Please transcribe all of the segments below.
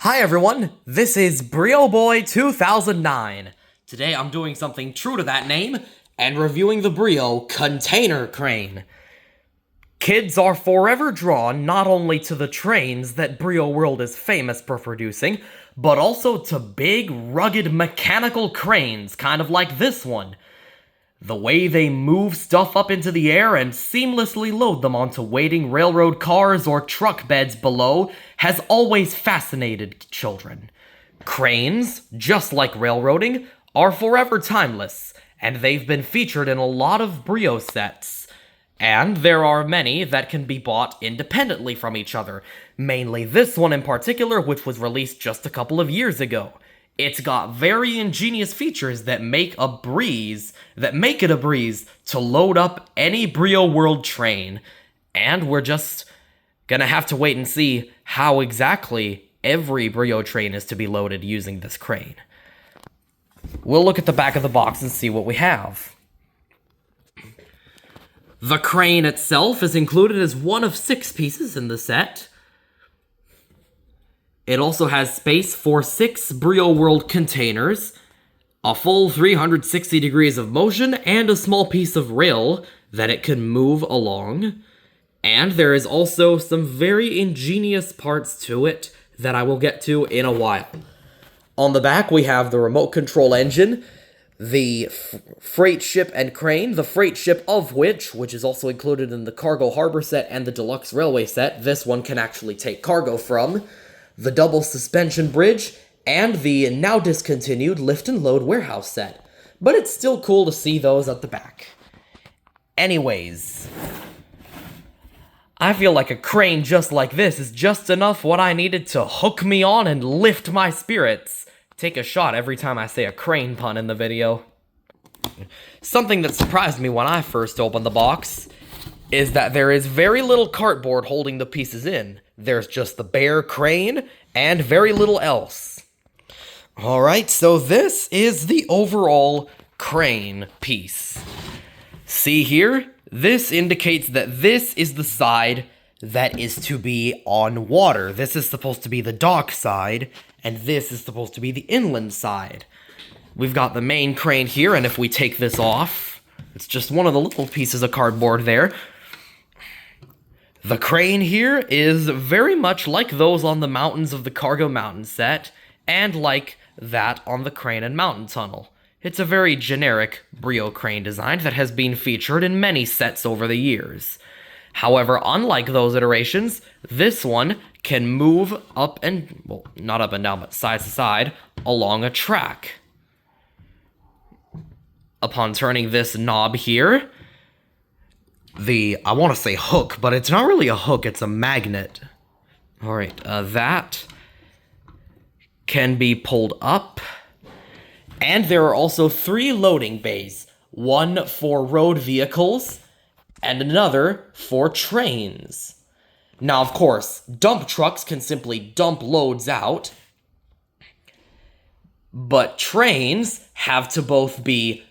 Hi everyone, this is Brio Boy 2009. Today I'm doing something true to that name and reviewing the Brio container crane. Kids are forever drawn not only to the trains that Brio World is famous for producing, but also to big, rugged mechanical cranes, kind of like this one. The way they move stuff up into the air and seamlessly load them onto waiting railroad cars or truck beds below has always fascinated children. Cranes, just like railroading, are forever timeless, and they've been featured in a lot of Brio sets. And there are many that can be bought independently from each other, mainly this one in particular, which was released just a couple of years ago. It's got very ingenious features that make it a breeze to load up any Brio World train. And we're just gonna have to wait and see how exactly every Brio train is to be loaded using this crane. We'll look at the back of the box and see what we have. The crane itself is included as one of 6 pieces in the set. It also has space for 6 Brio World containers, a full 360 degrees of motion, and a small piece of rail that it can move along. And there is also some very ingenious parts to it that I will get to in a while. On the back, we have the remote control engine, the freight ship and crane, the freight ship of which is also included in the cargo harbor set and the deluxe railway set. This one can actually take cargo from. The double suspension bridge, and the now discontinued lift and load warehouse set. But it's still cool to see those at the back. Anyways, I feel like a crane just like this is just enough what I needed to hook me on and lift my spirits. Take a shot every time I say a crane pun in the video. Something that surprised me when I first opened the box is that there is very little cardboard holding the pieces in. There's just the bare crane and very little else. Alright, so this is the overall crane piece. See here? This indicates that this is the side that is to be on water. This is supposed to be the dock side, and this is supposed to be the inland side. We've got the main crane here, and if we take this off, it's just one of the little pieces of cardboard there. The crane here is very much like those on the mountains of the Cargo Mountain set, and like that on the Crane and Mountain Tunnel. It's a very generic Brio crane design that has been featured in many sets over the years. However, unlike those iterations, this one can move up and, well, not up and down, but side to side, along a track. Upon turning this knob here, I want to say hook, but it's not really a hook, it's a magnet. Alright, that can be pulled up. And there are also 3 loading bays. One for road vehicles, and another for trains. Now, of course, dump trucks can simply dump loads out, but trains have to both be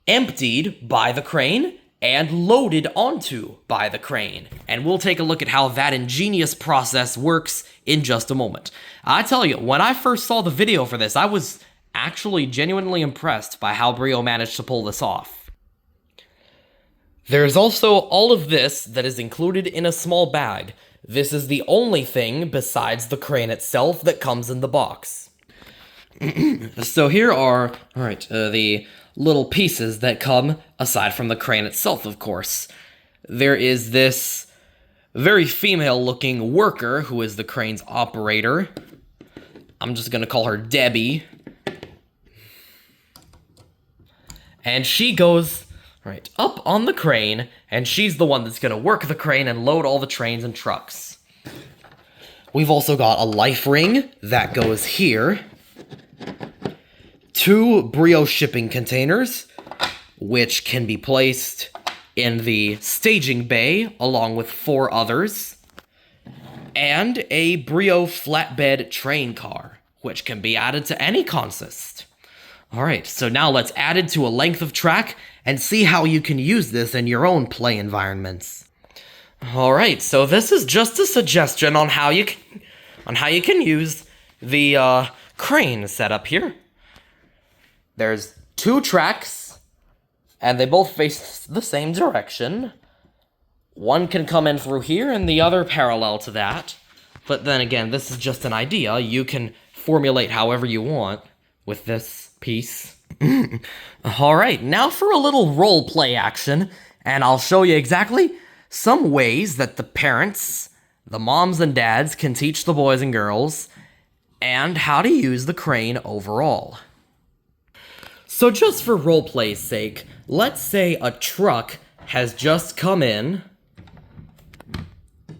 emptied by the crane and loaded onto by the crane. And we'll take a look at how that ingenious process works in just a moment. I tell you, when I first saw the video for this, I was actually genuinely impressed by how Brio managed to pull this off. There's also all of this that is included in a small bag. This is the only thing besides the crane itself that comes in the box. So here are, the little pieces that come aside from the crane itself, of course. There is this very female-looking worker who is the crane's operator. I'm just gonna call her Debbie. And she goes up on the crane, and she's the one that's gonna work the crane and load all the trains and trucks. We've also got a life ring that goes here. 2 Brio shipping containers, which can be placed in the staging bay along with 4 others, and a Brio flatbed train car, which can be added to any consist. Alright, so now let's add it to a length of track and see how you can use this in your own play environments. Alright, so this is just a suggestion on how you can use the crane setup here. There's 2 tracks, and they both face the same direction. One can come in through here, and the other parallel to that. But then again, this is just an idea. You can formulate however you want with this piece. Alright, now for a little role play action, and I'll show you exactly some ways that the parents, the moms and dads, can teach the boys and girls, and how to use the crane overall. So just for roleplay's sake, let's say a truck has just come in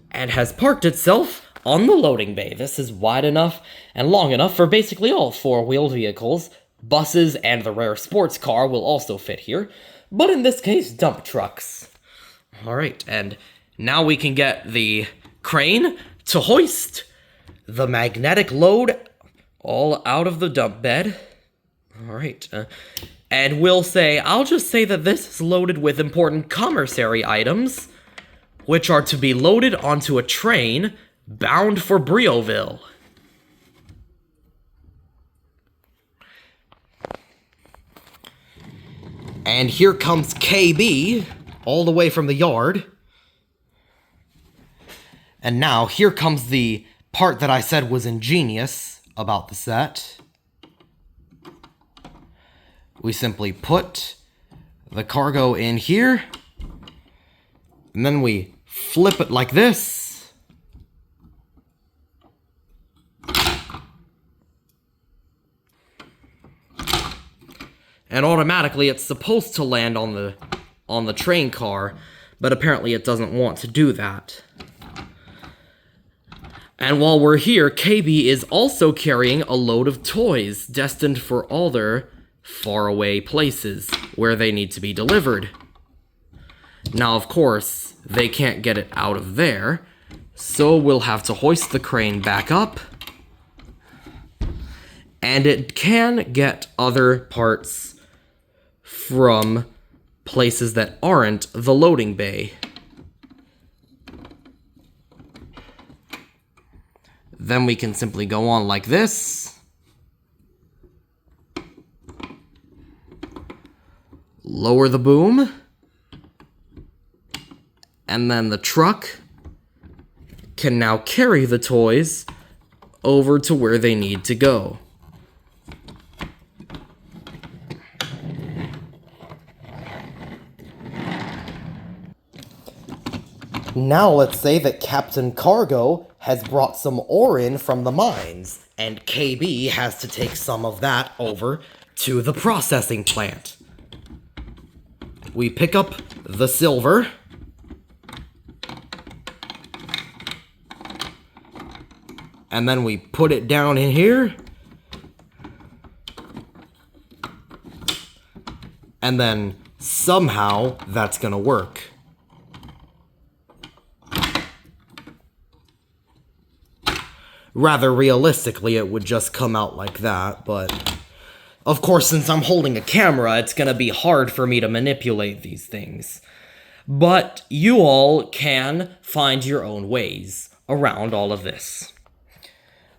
and has parked itself on the loading bay. This is wide enough and long enough for basically all 4-wheeled vehicles. Buses and the rare sports car will also fit here, but in this case, dump trucks. Alright, and now we can get the crane to hoist the magnetic load all out of the dump bed. Alright, and I'll just say that this is loaded with important commissary items, which are to be loaded onto a train bound for Brioville. And here comes KB, all the way from the yard. And now, here comes the part that I said was ingenious about the set. We simply put the cargo in here, and then we flip it like this. And automatically it's supposed to land on the train car, but apparently it doesn't want to do that. And while we're here, KB is also carrying a load of toys destined for all their faraway places where they need to be delivered. Now, of course, they can't get it out of there, so we'll have to hoist the crane back up. And it can get other parts from places that aren't the loading bay. Then we can simply go on like this. Lower the boom. And then the truck can now carry the toys over to where they need to go. Now let's say that Captain Cargo has brought some ore in from the mines, and KB has to take some of that over to the processing plant. We pick up the silver. And then we put it down in here. And then somehow that's gonna work. Rather realistically, it would just come out like that, but of course, since I'm holding a camera, it's gonna be hard for me to manipulate these things. But you all can find your own ways around all of this.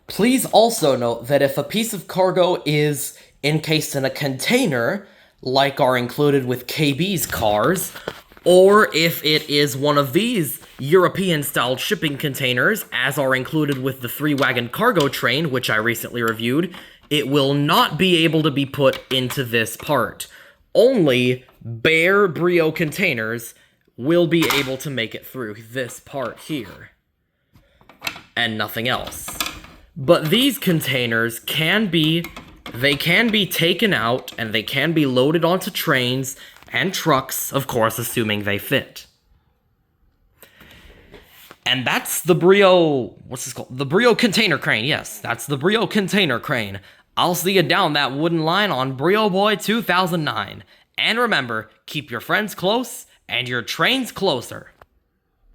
Please also note that if a piece of cargo is encased in a container, like are included with KB's cars, or if it is one of these European-style shipping containers, as are included with the 3-wagon cargo train, which I recently reviewed, it will not be able to be put into this part. Only bare Brio containers will be able to make it through this part here, and nothing else. But these containers can be taken out, and they can be loaded onto trains and trucks, of course, assuming they fit. And that's the Brio, what's this called? The Brio container crane, yes, that's the Brio container crane. I'll see you down that wooden line on Brio Boy 2009. And remember, keep your friends close and your trains closer.